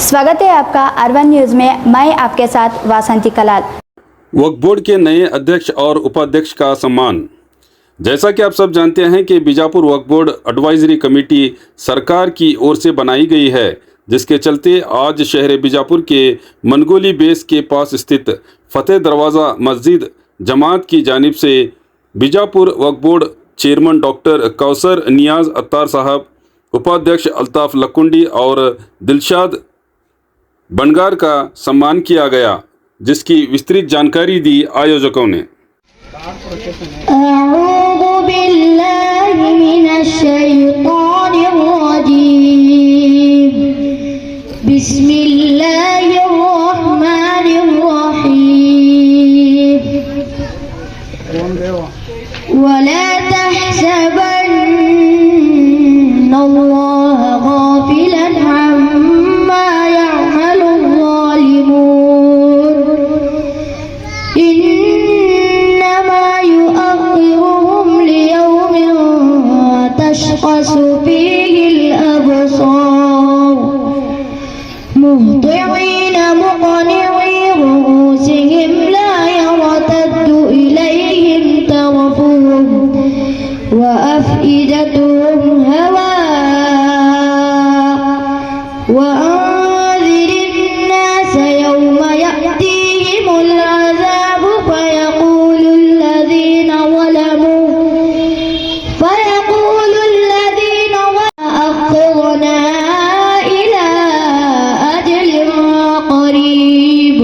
स्वागत है आपका अरवन न्यूज में। मैं आपके साथ वासंती कलाल। वक्फ बोर्ड के नए अध्यक्ष और उपाध्यक्ष का सम्मान। जैसा कि आप सब जानते हैं कि बीजापुर वक्फ बोर्ड एडवाइजरी कमेटी सरकार की ओर से बनाई गई है, जिसके चलते आज शहर बीजापुर के मनगोली बेस के पास स्थित फतेह दरवाज़ा मस्जिद जमात की जानिब से बीजापुर वक्फ बोर्ड चेयरमैन डॉक्टर कौसर नियाज अत्तार साहब, उपाध्यक्ष अल्ताफ लकुंडी और दिलशाद बनगार का सम्मान किया गया, जिसकी विस्तृत जानकारी दी आयोजकों ने। अऊज़ु बिल्लाहि मिनश शैतानिर रजीम। बिस्मिल्लाहिर रहमानिर रहीम। वला तहसबन्नल्लाह गाफिलन अम्मा यअमलुल ज़ालिमून। इन्नमा युअख्खिरुहुम लियौमिन तशख़सु फ़ीहिल अबसार मुहतिईन मुक़निई रुऊसिहिम ला यरतद्दु इलैहिम तरफ़ुहुम व अफ़इदतुहुम हवा व अंज़िरिन नास यौम यअतीहिमुल अज़ाब फयक़ूलुल लज़ीना ज़लमू अख़िरना इला अजलिन क़रीब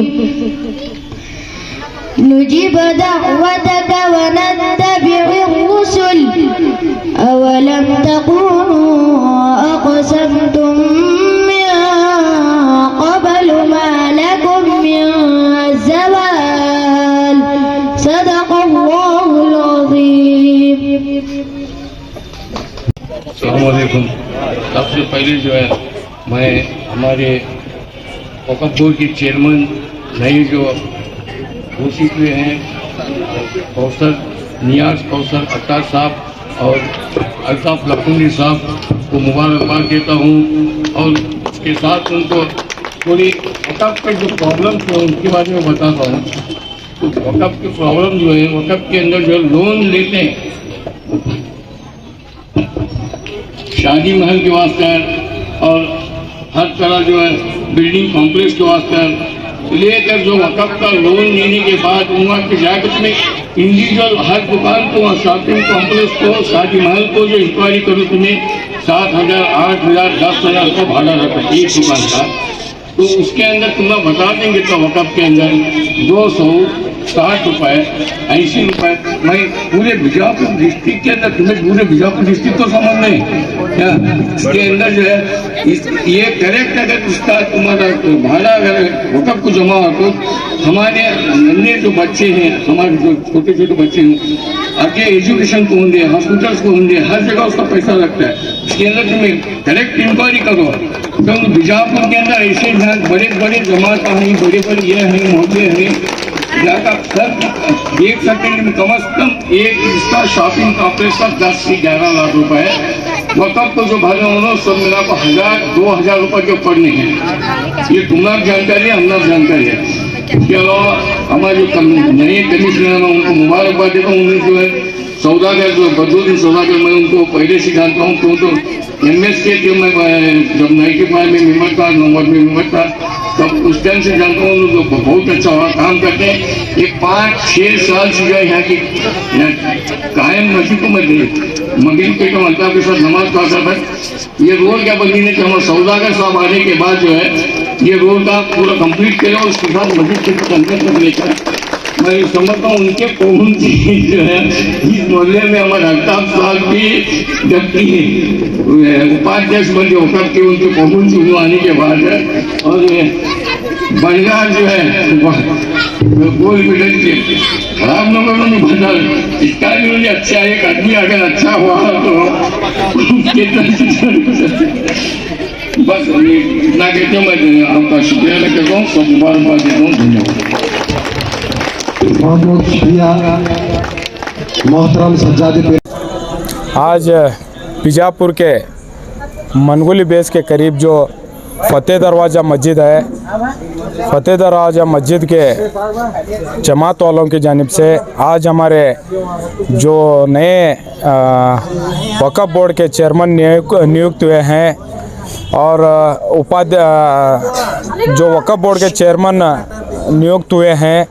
नुजिब दअवतक व नत्तबि'ir रुसुल अवलम तकूनू अक़समतुम मिन क़ब्लु मा लकुम मिन ज़वाल। सदक़ल्लाहुल अज़ीम। अस्सलामुअलैकुम। सबसे पहले जो है मैं हमारे वक्फ बोर्ड के चेयरमैन नए जो घोषित हुए हैं कौसर अत्तार साहब और अल्ताफ लकुंडी साहब को मुबारकबाद देता हूँ, और उसके साथ उनको थोड़ी वक्फ के जो प्रॉब्लम थे उनके बारे में बताता हूँ। तो वक्फ की प्रॉब्लम जो है, वक्फ के अंदर जो लोन लेते हैं शादी महल के वास्ते और हर तरह जो है बिल्डिंग कॉम्प्लेक्स के वास्ते लेकर जो वक़्फ़ का लोन लेने के बाद उनका की जागत में इंडिविजुअल हर दुकान को, शॉपिंग कॉम्प्लेक्स को, शादी महल को जो इंक्वायरी करो तुम्हें 7,000, 8,000, 10,000 का भाड़ा रहता है एक दुकान का। तो उसके अंदर तुम्हें बता देंगे तो वक़्फ़ के अंदर 260 रुपये, 80 रुपये। मैं पूरे बीजापुर डिस्ट्रिक्ट के अंदर, तुम्हें पूरे बीजापुर डिस्ट्रिक्ट तो समझ नहीं क्या, इसके अंदर जो है ये करेक्ट अगर उसका तुम्हारा भाड़ा अगर वक़्फ़ को जमा हो तो हमारे नन्हे जो बच्चे हैं, हमारे जो छोटे छोटे बच्चे हैं, आगे एजुकेशन को होंगे, हॉस्पिटल्स को होंगे, हर जगह उसका पैसा लगता है। इसके अंदर तुम्हें करेक्ट इंक्वायरी करो। क्योंकि बीजापुर के अंदर ऐसे बड़े बड़े जमात हैं, बड़े बड़े ये हैं, मोहल्ले हैं, सब देख सकते हैं। कम से कम एक इसका शॉपिंग कॉम्प्लेक्स का 10 से 11 लाख रुपए है। वक़्फ़ को जो भरने उन्होंने सब मिला को 1,000-2,000 रुपये के ऊपर नहीं है। ये तुम्हारी जानकारी है, हमारी जानकारी है। इसके अलावा हमारे जो नए कमिश्नर हैं उनको मुबारकबाद देता हूँ। उन्हें जो है सौदागर जो बदरुद्दीन सौदागर, मैं उनको पहले से जानता हूँ क्योंकि MS के मैं जब 95 में मेंबर था, नंबर में मेंबर था, तब उस टाइम से जानता हूँ। जो बहुत अच्छा काम करते हैं। ये 5-6 साल से जो है यहाँ की कायम मस्जिद को मैं मगरिब के टाइम अल्ताफ के साथ नमाज पढ़ता था। ये रोड क्या बनी है कि हमारे सौदागर साहब आने के बाद जो है ये रोड का पूरा कंप्लीट करें और उसके साथ मस्जिद के अंदर तक लेकर मैं समझता हूँ उनके कौन सी जो है इस मोहल्ले में हमारे अल्ताफ साहब भी जबकि उपाध्यक्ष बने होकर के उनके कौन सी आने के बाद है। और बनगार जो है गोल मिडल के रामनगर में बना, इसका भी मुझे अच्छा एक आदमी अगर अच्छा हुआ तो बस इतना कहते मैं आपका शुक्रिया अदा करता हूँ, सब मुबारकबाद देता हूँ। धन्यवाद। बहुत बहुत शुक्रिया मोहतरम सज्जाद। आज बीजापुर के मनगोली बेस के करीब जो फ़तेह दरवाज़ा मस्जिद है। फ़तेह दरवाज़ा मस्जिद के जमात वालों की जानिब से आज हमारे जो नए वक़्फ़ बोर्ड के चेयरमैन नियुक्त हुए हैं और जो वक़्फ़ बोर्ड के चेयरमैन नियुक्त हुए हैं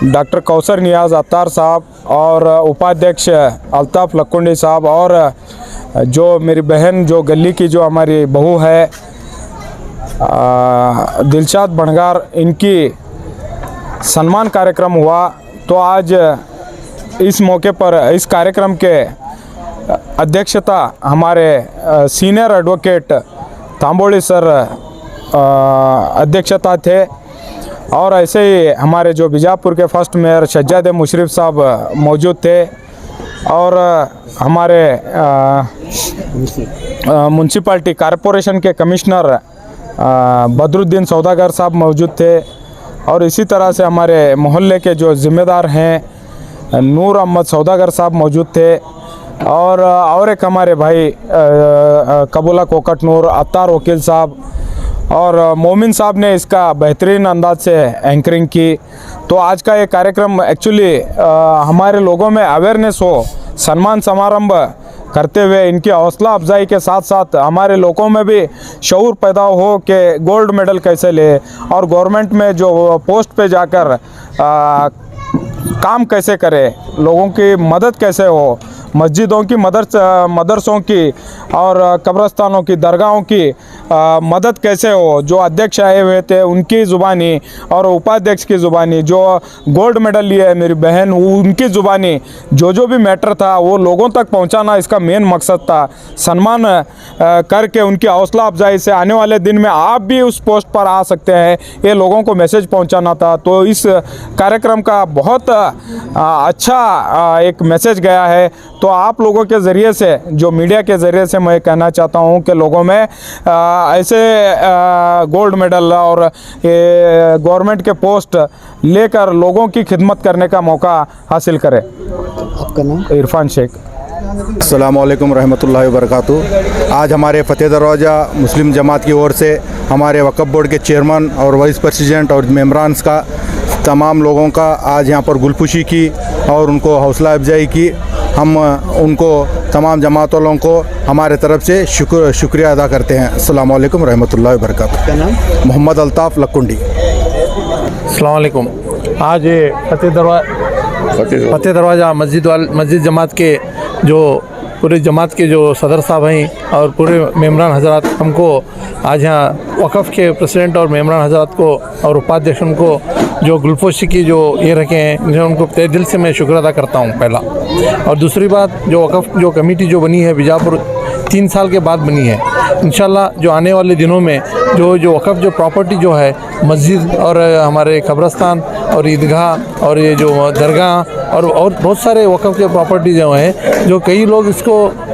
डॉक्टर कौसर नियाज़ अत्तार साहब और उपाध्यक्ष अल्ताफ़ लक्कुंडी साहब और जो मेरी बहन जो गली की जो हमारी बहू है दिलशाद भंडार, इनकी सम्मान कार्यक्रम हुआ। तो आज इस मौके पर इस कार्यक्रम के अध्यक्षता हमारे सीनियर एडवोकेट तांबोली सर अध्यक्षता थे और ऐसे ही हमारे जो बीजापुर के फर्स्ट मेयर सज्जाद मुशर्रफ साहब मौजूद थे और हमारे म्यूनसिपाल्टी कॉरपोरेशन के कमिश्नर बदरुद्दीन सौदागर साहब मौजूद थे और इसी तरह से हमारे मोहल्ले के जो ज़िम्मेदार हैं नूर अहमद सौदागर साहब मौजूद थे और एक हमारे भाई कबूला कोकट नूर अत्तार वकील साहब और मोमिन साहब ने इसका बेहतरीन अंदाज से एंकरिंग की। तो आज का ये कार्यक्रम एक्चुअली हमारे लोगों में अवेयरनेस हो, सम्मान समारंभ करते हुए इनकी हौसला अफजाई के साथ साथ हमारे लोगों में भी शऊर पैदा हो कि गोल्ड मेडल कैसे ले और गवर्नमेंट में जो पोस्ट पे जाकर काम कैसे करे, लोगों की मदद कैसे हो, मस्जिदों की मदरसों की और कब्रस्तानों की दरगाहों की मदद कैसे हो। जो अध्यक्ष आए हुए थे उनकी ज़ुबानी और उपाध्यक्ष की ज़ुबानी, जो गोल्ड मेडल लिए है मेरी बहन उनकी ज़ुबानी जो भी मैटर था वो लोगों तक पहुंचाना इसका मेन मकसद था। सम्मान करके उनकी हौसला अफजाई से आने वाले दिन में आप भी उस पोस्ट पर आ सकते हैं, ये लोगों को मैसेज पहुंचाना था। तो इस कार्यक्रम का बहुत अच्छा एक मैसेज गया है। तो आप लोगों के ज़रिए से, जो मीडिया के ज़रिए से मैं कहना चाहता हूं कि लोगों में ऐसे गोल्ड मेडल और गवर्नमेंट के पोस्ट लेकर लोगों की खिदमत करने का मौका हासिल करें। आपका नाम? इरफान शेख। अस्सलाम वालेकुम रहमतुल्लाहि व बरकातुहू। आज हमारे फ़तेह दरवाज़ा मुस्लिम जमात की ओर से हमारे वक़्फ़ बोर्ड के चेयरमैन और वाइस प्रेसिडेंट और मेम्बरान्स का तमाम लोगों का आज यहाँ पर गुलपुशी की और उनको हौसला अफजाई की। हम उनको तमाम जमात वालों को हमारे तरफ से शुक्रिया अदा करते हैं। अस्सलाम वालेकुम रहमतुल्लाहि व बरकातुहू। मोहम्मद अल्ताफ़ लक्कुंडी। अस्सलाम वालेकुम। आज ये फ़तेह दरवाज़ा मस्जिद जमात के जो पूरे जमात के जो सदर साहब हैं और पूरे मेम्बरान हज़रात हमको आज यहाँ वक़्फ़ के प्रेसिडेंट और मेम्बरान हज़रात को और उपाध्यक्ष उनको जो गुलपोशी की जो ये रखे हैं उनको तहे दिल से मैं शुक्र अदा करता हूँ पहला। और दूसरी बात, जो वक़्फ़ जो कमेटी जो बनी है बीजापुर 3 साल के बाद बनी है, इंशाल्लाह जो आने वाले दिनों में जो वक़्फ़ जो प्रॉपर्टी जो है मस्जिद और हमारे कब्रस्तान और ईदगाह और ये जो दरगाह और बहुत सारे वक़्फ़ के प्रॉपर्टी जो हैं, जो कई लोग इसको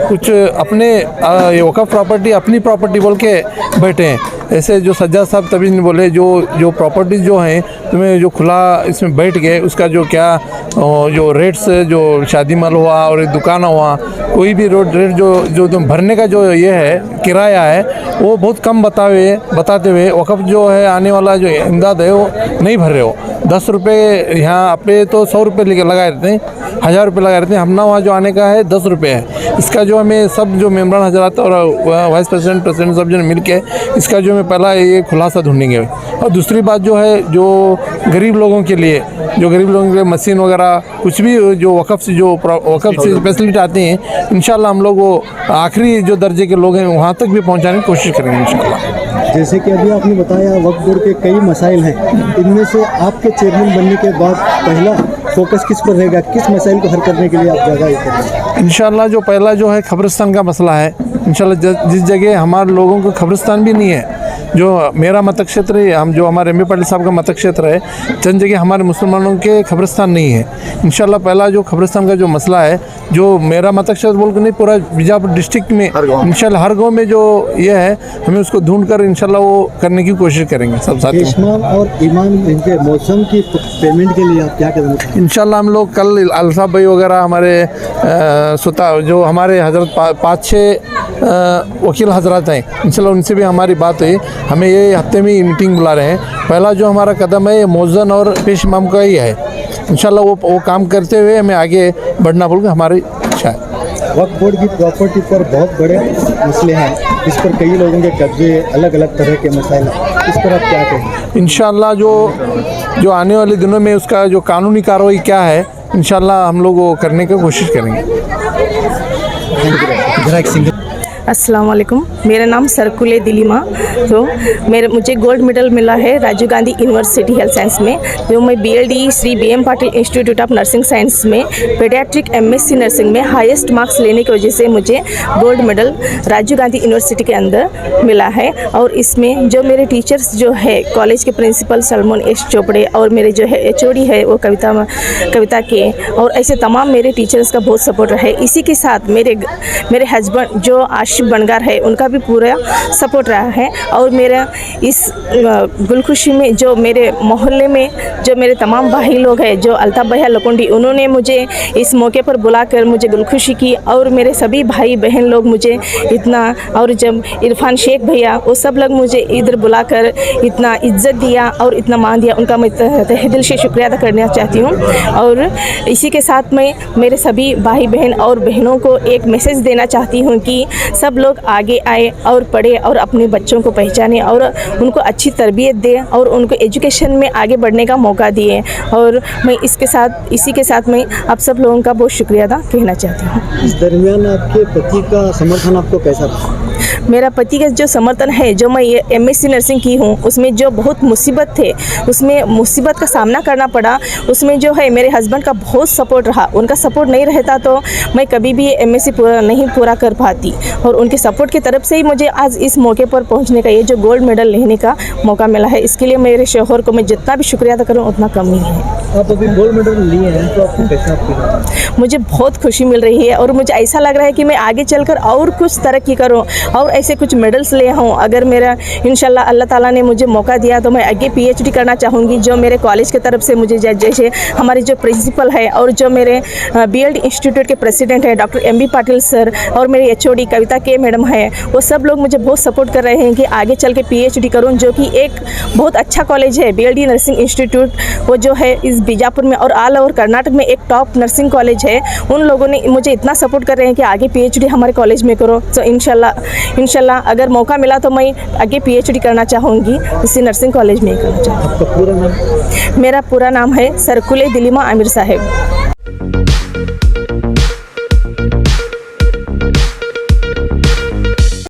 कुछ अपने ये वक़्फ़ प्रॉपर्टी अपनी प्रॉपर्टी बोल के बैठे हैं। ऐसे जो सज्जाद साहब तभी नहीं बोले, जो प्रॉपर्टीज़ जो हैं तुम्हें जो खुला इसमें बैठ गए उसका जो क्या जो रेट्स जो शादी माल हुआ और दुकान हुआ कोई भी रेट जो तुम भरने का जो ये है किराया है वो बहुत कम बताते हुए वक़्फ़ जो है आने वाला जो इमदाद है वो नहीं भर रहे हो। 10 रुपये यहाँ पे तो 100 रुपये लगाए रहते हैं, 1000 रुपये लगाए रहते हैं, हमना वहाँ जो आने का है 10 रुपये है। इसका जो हमें सब जो मेम्बरान हज़रात और वाइस प्रेसिडेंट सब जो मिल के इसका जो हमें पहला ये खुलासा ढूंढेंगे। और दूसरी बात जो है जो गरीब लोगों के लिए मशीन वगैरह कुछ भी जो वक़्फ़ से फैसिलिटी आती हैं, इंशाल्लाह हम लोग वो आखिरी जो दर्जे के लोग हैं वहाँ तक भी पहुँचाने की कोशिश करेंगे इंशाल्लाह। जैसे कि अभी आपने बताया वक्फ बोर्ड के कई मसाइल हैं, इनमें से आपके चेयरमैन बनने के बाद पहला फोकस किस पर रहेगा, किस मसाइल को हल करने के लिए आप ज़्यादा करेंगे? इंशाल्लाह जो पहला जो है कब्रिस्तान का मसला है, इंशाल्लाह जिस जगह हमारे लोगों को कब्रिस्तान भी नहीं है, जो मेरा मतक क्षेत्र है, हम जो हमारे एम ए पाटिल साहब का मतक क्षेत्र है, चंद जगह हमारे मुसलमानों के कब्रिस्तान नहीं है। इंशाल्लाह पहला जो कब्रिस्तान का जो मसला है, जो मेरा मतक क्षेत्र बोल के नहीं पूरा बीजापुर डिस्ट्रिक्ट में इंशाल्लाह हर गाँव में जो ये है हमें उसको ढूंढ कर इंशाल्लाह वो करने की कोशिश करेंगे सब साथ। इस्माम और ईमान इनके मौसम की पेमेंट के लिए आप क्या करेंगे? इंशाल्लाह हम लोग कल अल्ताफ़ भाई वगैरह हमारे सुता जो हमारे हज़रत 5-6 वकील हजरात हैं, इंशाल्लाह उनसे भी हमारी बात हुई। हमें ये हफ्ते में मीटिंग बुला रहे हैं। पहला जो हमारा कदम है ये मौज़न और पेश इमाम का ही है। इंशाल्लाह वो काम करते हुए हमें आगे बढ़ना बोल के हमारी इच्छा है। वक्फ बोर्ड की प्रॉपर्टी पर बहुत बड़े मसले हैं, इस पर कई लोगों के कब्जे, अलग अलग तरह के मसाइल हैं, इस पर आप क्या कहेंगे? इंशाल्लाह जो आने वाले दिनों में उसका जो कानूनी कार्रवाई क्या है, इंशाल्लाह हम लोग वो करने की कोशिश करेंगे। अस्सलाम वालेकुम, मेरा नाम सरकुले दिलीमा। तो मुझे गोल्ड मेडल मिला है Rajiv Gandhi university health science में, जो मैं BLD Shri BM Patil institute of nursing science में पेडियाट्रिक MSc नर्सिंग में हाईएस्ट मार्क्स लेने की वजह से मुझे gold medal Rajiv Gandhi university के अंदर मिला है। और इसमें जो मेरे टीचर्स जो है कॉलेज के प्रिंसिपल सलमान एस चोपड़े और मेरे जो है HOD है वो कविता के, और ऐसे तमाम मेरे टीचर्स का बहुत सपोर्ट रहा है। इसी के साथ मेरे हस्बैंड जो बनगार है उनका भी पूरा सपोर्ट रहा है। और मेरा इस गुलखुशी में जो मेरे मोहल्ले में जो मेरे तमाम भाई लोग हैं, जो अल्ताफ़ भैया लकुंडी, उन्होंने मुझे इस मौके पर बुलाकर मुझे गुलखुशी की। और मेरे सभी भाई बहन लोग मुझे इतना, और जब इरफान शेख भैया वो सब लोग मुझे इधर बुलाकर इतना इज्जत दिया और इतना मान दिया, उनका मैं तहे दिल से शुक्रिया अदा करना चाहती हूँ। और इसी के साथ मैं मेरे सभी भाई बहन और बहनों को एक मैसेज देना चाहती हूँ कि सब लोग आगे आए और पढ़े और अपने बच्चों को पहचाने और उनको अच्छी तरबियत दें और उनको एजुकेशन में आगे बढ़ने का मौका दिए। और मैं इसी के साथ मैं आप सब लोगों का बहुत शुक्रिया अदा कहना चाहती हूँ। इस दरमियान आपके पति का समर्थन आपको कैसा था? मेरा पति का जो समर्थन है, जो मैं ये MSc नर्सिंग की हूँ उसमें जो बहुत मुसीबत थे, उसमें मुसीबत का सामना करना पड़ा, उसमें जो है मेरे हस्बैंड का बहुत सपोर्ट रहा। उनका सपोर्ट नहीं रहता तो मैं कभी भी ये MSc पूरा कर पाती। और उनके सपोर्ट की तरफ से ही मुझे आज इस मौके पर पहुँचने का, ये जो गोल्ड मेडल लेने का मौका मिला है, इसके लिए मेरे शौहर को मैं जितना भी शुक्रिया अदा करूँ उतना कम ही है। आप अभी गोल्ड मेडल लिए हैं तो आपको कैसा फील हो रहा है? मुझे बहुत खुशी मिल रही है और मुझे ऐसा लग रहा है कि मैं आगे चलकर और कुछ तरक्की करूं और ऐसे कुछ मेडल्स ले आऊँ। अगर मेरा इंशाल्लाह अल्लाह ताला ने मुझे मौका दिया तो मैं आगे PhD करना चाहूँगी, जो मेरे कॉलेज की तरफ से मुझे जैसे हमारे जो प्रिंसिपल है और जो मेरे BLD इंस्टीट्यूट के प्रेसिडेंट हैं डॉक्टर MB पाटिल सर और मेरे HOD कविता के मैडम है, वो सब लोग मुझे बहुत सपोर्ट कर रहे हैं कि आगे चल के PhD करूँ, जो कि एक बहुत अच्छा कॉलेज है BLD नर्सिंग इंस्टीट्यूट, वो जो है इस बीजापुर में और ऑल ओवर कर्नाटक में एक टॉप नर्सिंग कॉलेज है। उन लोगों ने मुझे इतना सपोर्ट कर रहे हैं कि आगे PhD हमारे कॉलेज में करो। तो इंशाल्लाह अगर मौका मिला तो मैं आगे PhD करना चाहूँगी, इसी नर्सिंग कॉलेज में ही करना चाहूँगी। आपका पूरा नाम? मेरा पूरा नाम है सरकुले दिलीमा आमिर साहेब।